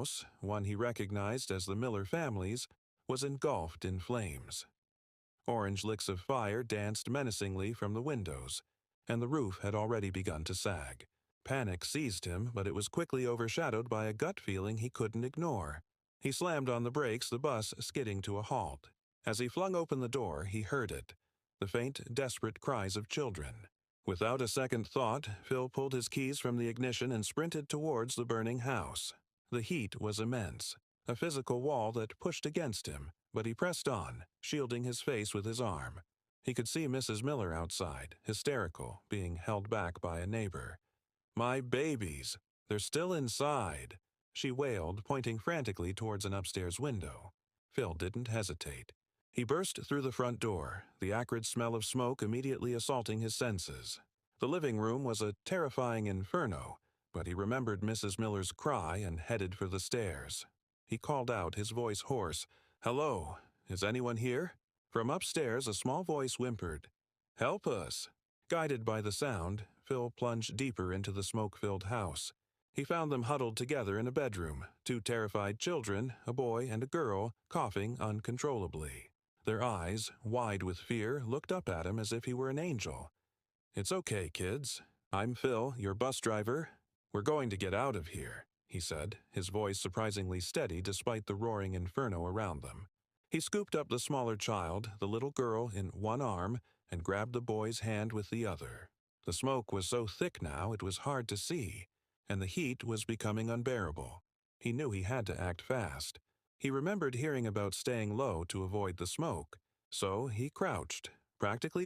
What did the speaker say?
house, one he recognized as the Miller family's, was engulfed in flames. Orange licks of fire danced menacingly from the windows, and the roof had already begun to sag. Panic seized him, but it was quickly overshadowed by a gut feeling he couldn't ignore. He slammed on the brakes, the bus skidding to a halt. As he flung open the door, he heard it, the faint, desperate cries of children. Without a second thought, Phil pulled his keys from the ignition and sprinted towards the burning house. The heat was immense, a physical wall that pushed against him, but he pressed on, shielding his face with his arm. He could see Mrs. Miller outside, hysterical, being held back by a neighbor. "My babies! They're still inside!" she wailed, pointing frantically towards an upstairs window. Phil didn't hesitate. He burst through the front door, the acrid smell of smoke immediately assaulting his senses. The living room was a terrifying inferno, but he remembered Mrs. Miller's cry and headed for the stairs. He called out, his voice hoarse, "Hello, is anyone here?" From upstairs, a small voice whimpered, "Help us!" Guided by the sound, Phil plunged deeper into the smoke-filled house. He found them huddled together in a bedroom, two terrified children, a boy and a girl, coughing uncontrollably. Their eyes, wide with fear, looked up at him as if he were an angel. "It's okay, kids. I'm Phil, your bus driver. We're going to get out of here," he said, his voice surprisingly steady despite the roaring inferno around them. He scooped up the smaller child, the little girl, in one arm and grabbed the boy's hand with the other. The smoke was so thick now it was hard to see, and the heat was becoming unbearable. He knew he had to act fast. He remembered hearing about staying low to avoid the smoke, so he crouched, practically